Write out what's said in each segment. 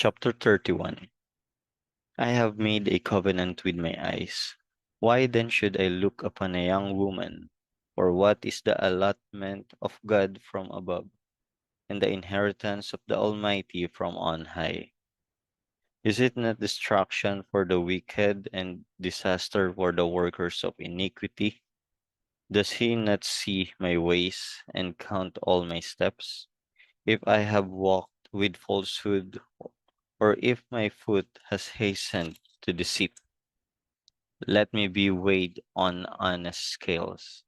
Chapter 31. I have made a covenant with my eyes. Why then should I look upon a young woman? For what is the allotment of God from above, and the inheritance of the Almighty from on high? Is it not destruction for the wicked and disaster for the workers of iniquity? Does he not see my ways and count all my steps? If I have walked with falsehood, or if my foot has hastened to deceit, let me be weighed on honest scales,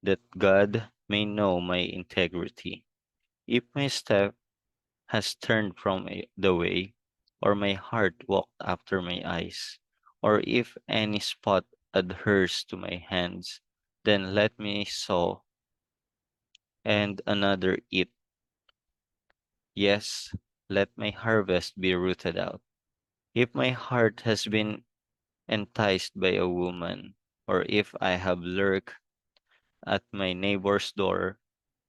that God may know my integrity. If my step has turned from the way, or my heart walked after my eyes, or if any spot adheres to my hands, then let me sow and another eat. Yes, let my harvest be rooted out. If my heart has been enticed by a woman, or if I have lurked at my neighbor's door,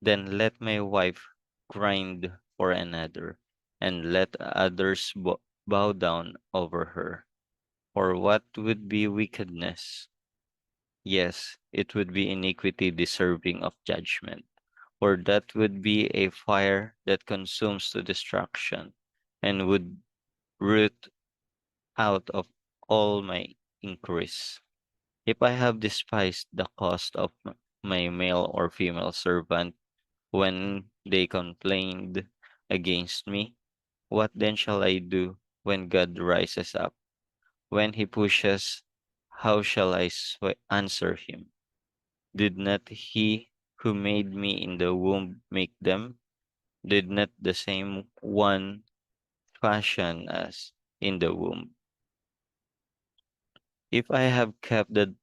then let my wife grind for another, and let others bow down over her. For what would be wickedness? Yes, it would be iniquity deserving of judgment. For that would be a fire that consumes to destruction, and would root out of all my increase. If I have despised the cost of my male or female servant when they complained against me, what then shall I do when God rises up? When he pushes, how shall I answer him? Did not he who made me in the womb make them? Did not the same one fashion us in the womb? If I have kept the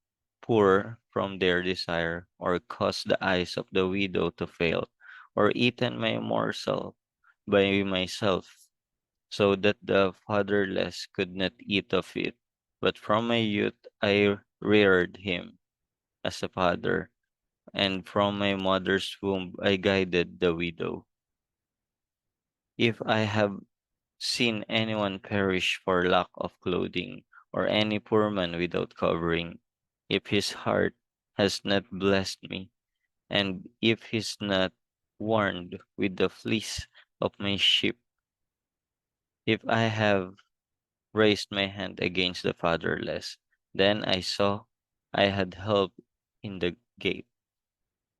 poor from their desire, or caused the eyes of the widow to fail, or eaten my morsel by myself, so that the fatherless could not eat of it, but from my youth I reared him as a father, and from my mother's womb I guided the widow. If I have seen anyone perish for lack of clothing, or any poor man without covering, if his heart has not blessed me, and if he's not warned with the fleece of my sheep, if I have raised my hand against the fatherless, then I saw I had help in the gate.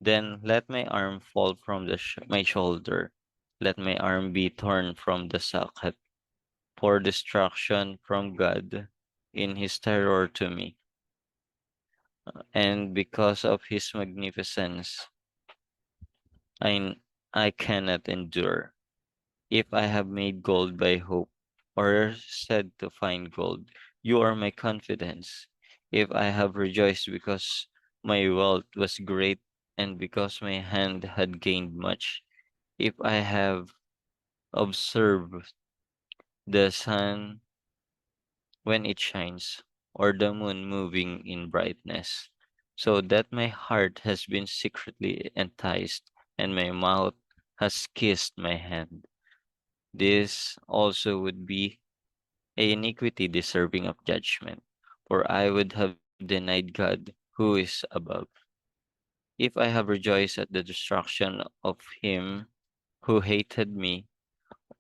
Then let my arm fall from my shoulder, let my arm be torn from the socket, for destruction from God in his terror to me, and because of his magnificence I, I cannot endure. If I have made gold by hope, or said to find gold, you are my confidence. If I have rejoiced because my wealth was great, and because my hand had gained much, if I have observed the sun when it shines, or the moon moving in brightness, so that my heart has been secretly enticed, and my mouth has kissed my hand. This also would be a iniquity deserving of judgment, for I would have denied God who is above. If I have rejoiced at the destruction of him who hated me,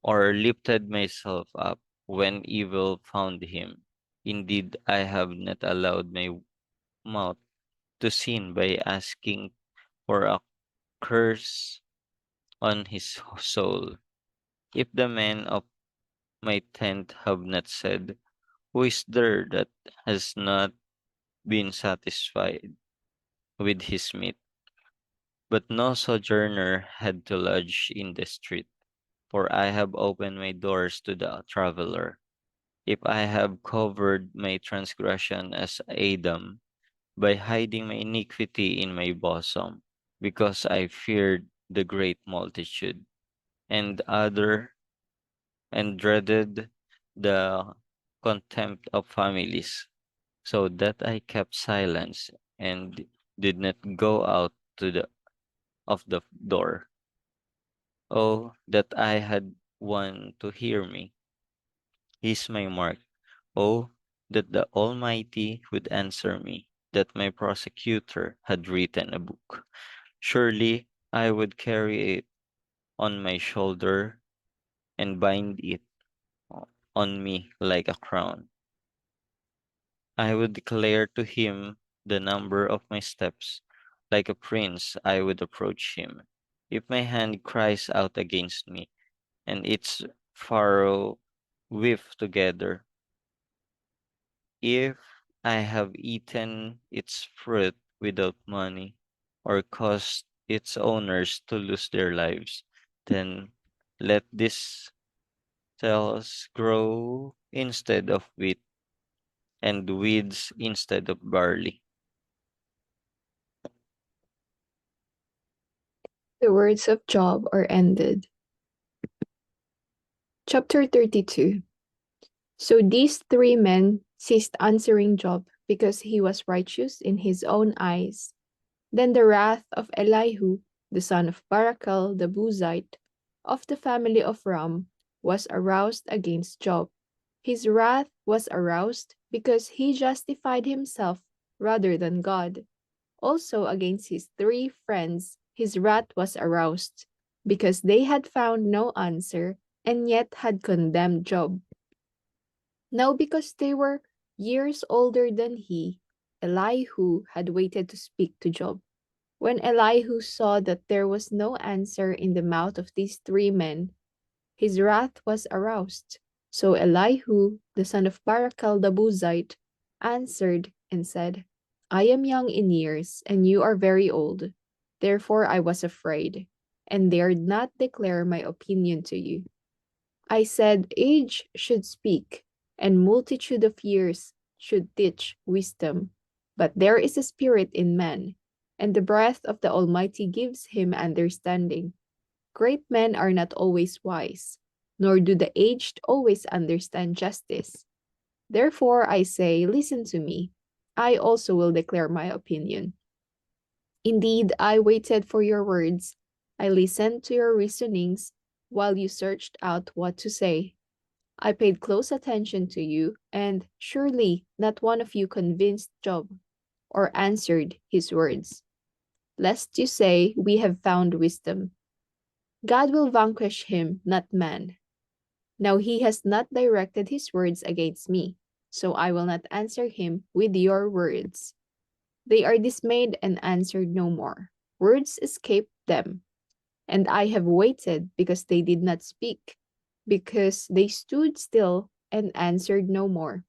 or lifted myself up when evil found him, indeed I have not allowed my mouth to sin by asking for a curse on his soul. If the men of my tent have not said, who is there that has not been satisfied with his meat? But no sojourner had to lodge in the street, for I have opened my doors to the traveler. If I have covered my transgression as Adam, by hiding my iniquity in my bosom, because I feared the great multitude, and and dreaded the contempt of families, so that I kept silence and did not go out to the of the door. Oh, that I had one to hear me, He's my mark. Oh, that the Almighty would answer me, that my prosecutor had written a book. Surely I would carry it on my shoulder and bind it on me like a crown. I would declare to him the number of my steps. Like a prince, I would approach him. If my hand cries out against me, and its furrow whiff together, if I have eaten its fruit without money, or caused its owners to lose their lives, then let these tails grow instead of wheat, and weeds instead of barley. The words of Job are ended. Chapter 32. So these three men ceased answering Job because he was righteous in his own eyes. Then the wrath of Elihu, the son of Barachel the Buzite, of the family of Ram, was aroused against Job. His wrath was aroused because he justified himself rather than God. Also against his three friends, his wrath was aroused because they had found no answer and yet had condemned Job. Now, because they were years older than he, Elihu had waited to speak to Job. When Elihu saw that there was no answer in the mouth of these three men, his wrath was aroused. So Elihu, the son of Barachel the Buzite, answered and said, I am young in years, and you are very old. Therefore I was afraid, and dared not declare my opinion to you. I said, age should speak, and multitude of years should teach wisdom. But there is a spirit in man, and the breath of the Almighty gives him understanding. Great men are not always wise, nor do the aged always understand justice. Therefore I say, listen to me. I also will declare my opinion. Indeed, I waited for your words. I listened to your reasonings while you searched out what to say. I paid close attention to you, and surely not one of you convinced Job or answered his words. Lest you say, we have found wisdom. God will vanquish him, not man. Now he has not directed his words against me, so I will not answer him with your words. They are dismayed and answered no more. Words escaped them, and I have waited because they did not speak, because they stood still and answered no more.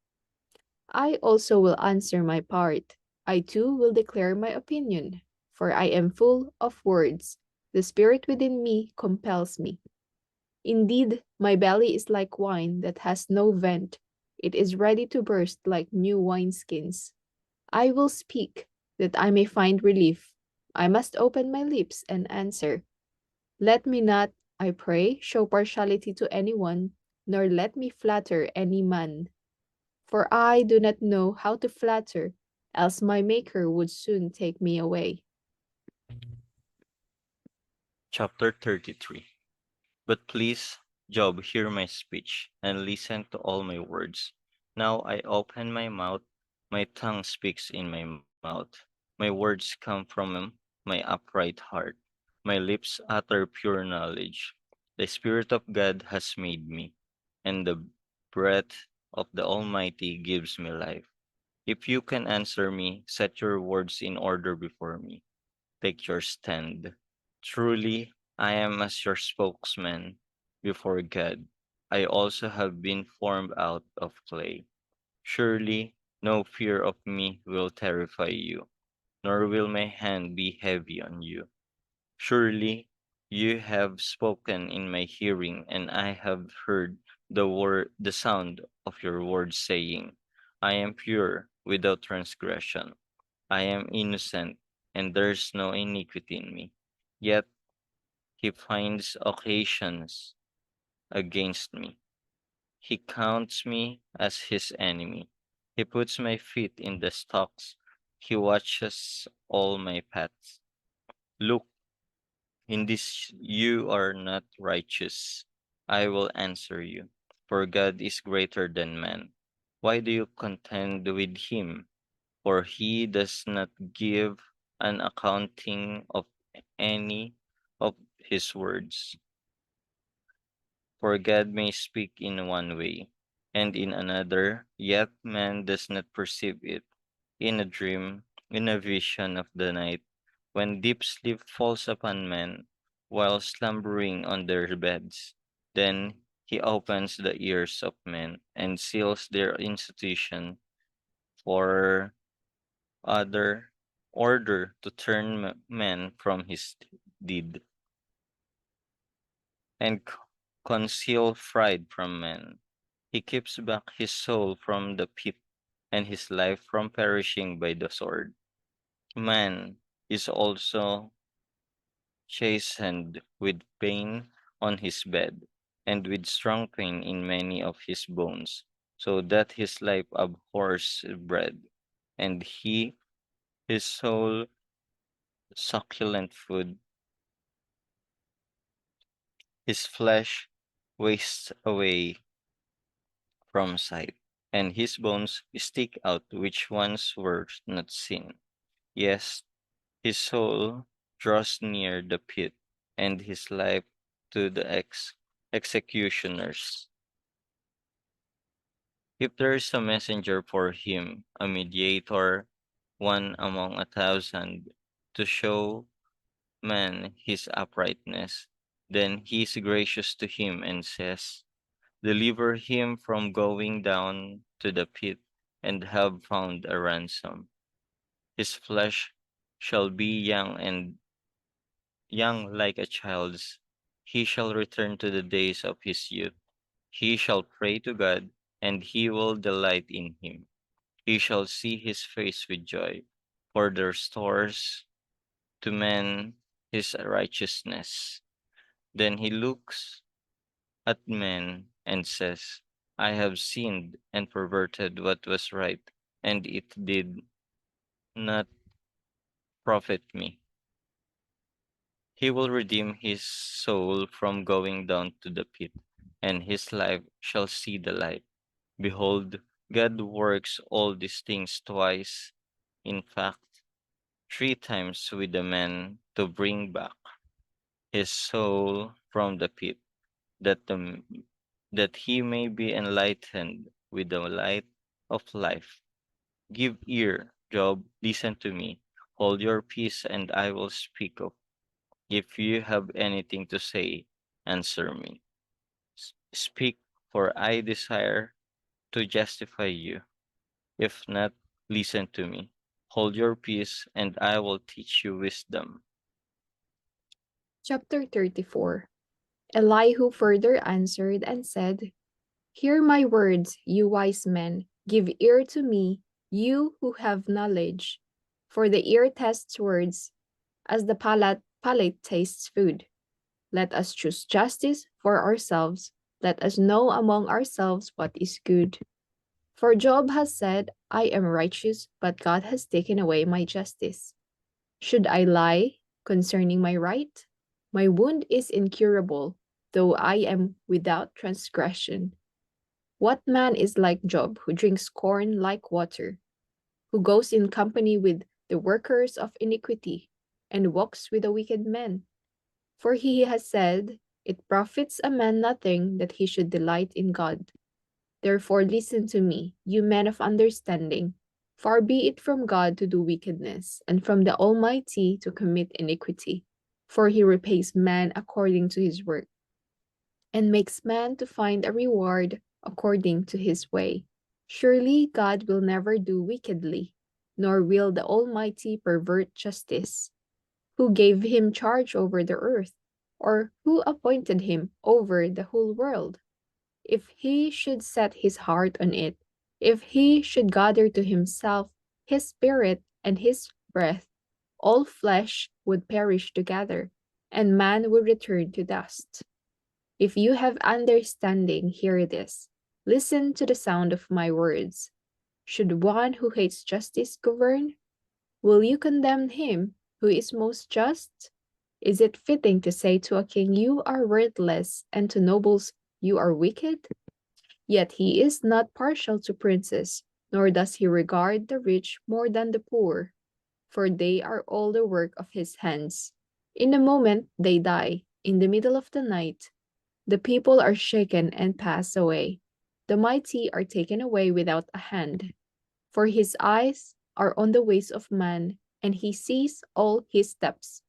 I also will answer my part. I too will declare my opinion, for I am full of words. The spirit within me compels me. Indeed, my belly is like wine that has no vent. It is ready to burst like new wineskins. I will speak, that I may find relief. I must open my lips and answer. Let me not, I pray, show partiality to anyone, nor let me flatter any man. For I do not know how to flatter, else my Maker would soon take me away. Chapter 33. But please, Job, hear my speech, and listen to all my words. Now I open my mouth, my tongue speaks in my mouth. My words come from my upright heart. My lips utter pure knowledge. The Spirit of God has made me, and the breath of the Almighty gives me life. If you can answer me, set your words in order before me. Take your stand. Truly, I am as your spokesman before God. I also have been formed out of clay. Surely, no fear of me will terrify you, nor will my hand be heavy on you. Surely, you have spoken in my hearing, and I have heard the sound of your words saying, I am pure without transgression. I am innocent, and there's no iniquity in me. Yet he finds occasions against me. He counts me as his enemy. He puts my feet in the stocks. He watches all my paths. Look, in this you are not righteous. I will answer you. for God is greater than man. Why do you contend with him? For he does not give an accounting of any of his words. For God may speak in one way, and in another, yet man does not perceive it. In a dream, in a vision of the night, when deep sleep falls upon men, while slumbering on their beds, then he opens the ears of men and seals their institution for other order to turn men from his deed and conceal pride from men. He keeps back his soul from the pit and his life from perishing by the sword. Man is also chastened with pain on his bed, and with strong pain in many of his bones, so that his life abhors bread, and his soul succulent food, his flesh wastes away from sight, and his bones stick out which once were not seen. Yes, his soul draws near the pit, and his life to the executioners. If there is a messenger for him, a mediator, one among 1,000, to show man his uprightness, then he is gracious to him and says, deliver him from going down to the pit, and have found a ransom. His flesh shall be young like a child's. He shall return to the days of his youth. He shall pray to God, and he will delight in him. He shall see his face with joy, for the restores to man his righteousness. Then he looks at men and says, I have sinned and perverted what was right, and it did not profit me. He will redeem his soul from going down to the pit, and his life shall see the light. Behold, God works all these things twice, in fact, 3 times with the man to bring back his soul from the pit, that that he may be enlightened with the light of life. Give ear, Job, listen to me. Hold your peace, and I will speak of. If you have anything to say, answer me. Speak, for I desire to justify you. If not, listen to me. Hold your peace, and I will teach you wisdom. Chapter 34. Elihu further answered and said, hear my words, you wise men. Give ear to me, you who have knowledge. For the ear tests words, as the palate tastes food. Let us choose justice for ourselves. Let us know among ourselves what is good. For Job has said, I am righteous, but God has taken away my justice. Should I lie concerning my right? My wound is incurable, though I am without transgression. What man is like Job, who drinks corn like water, who goes in company with the workers of iniquity, and walks with the wicked men? For he has said, it profits a man nothing that he should delight in God. Therefore listen to me, you men of understanding. Far be it from God to do wickedness, and from the Almighty to commit iniquity. For he repays man according to his work, and makes man to find a reward according to his way. Surely God will never do wickedly, nor will the Almighty pervert justice. Who gave him charge over the earth, or who appointed him over the whole world? If he should set his heart on it, if he should gather to himself his spirit and his breath, all flesh would perish together, and man would return to dust. If you have understanding, hear this. Listen to the sound of my words. Should one who hates justice govern? Will you condemn him who is most just? Is it fitting to say to a king, you are worthless, and to nobles, you are wicked? Yet he is not partial to princes, nor does he regard the rich more than the poor, for they are all the work of his hands. In a moment they die, in the middle of the night. The people are shaken and pass away. The mighty are taken away without a hand. For his eyes are on the ways of man, and he sees all his steps.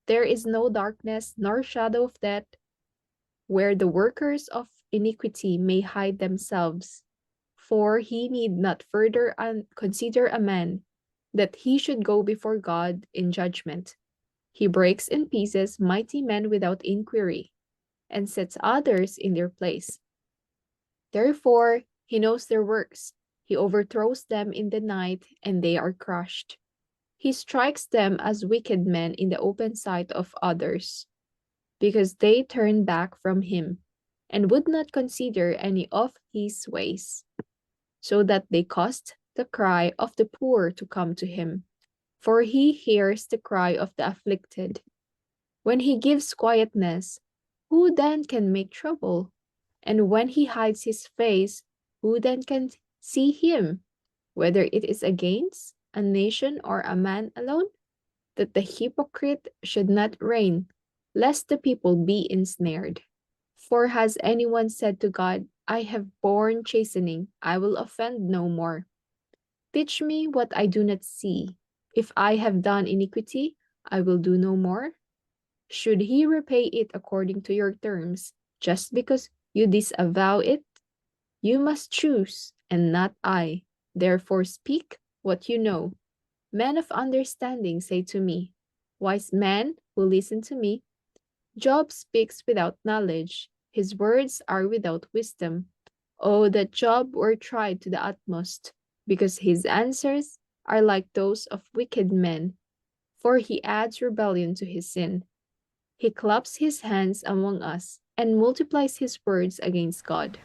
There is no darkness nor shadow of death where the workers of iniquity may hide themselves. For he need not further consider a man, that he should go before God in judgment. He breaks in pieces mighty men without inquiry, and sets others in their place. Therefore, he knows their works. He overthrows them in the night, and they are crushed. He strikes them as wicked men in the open sight of others, because they turn back from him, and would not consider any of his ways, so that they caused the cry of the poor to come to him. For he hears the cry of the afflicted. When he gives quietness, who then can make trouble? And when he hides his face, who then can see him? Whether it is against a nation or a man alone, that the hypocrite should not reign, lest the people be ensnared. For has anyone said to God, I have borne chastening, I will offend no more? Teach me what I do not see. If I have done iniquity, I will do no more. Should he repay it according to your terms, just because you disavow it? You must choose, and not I. Therefore speak what you know. Men of understanding say to me, wise men who listen to me, Job speaks without knowledge, his words are without wisdom. Oh, that Job were tried to the utmost, because his answers are like those of wicked men, for he adds rebellion to his sin. He claps his hands among us and multiplies his words against God.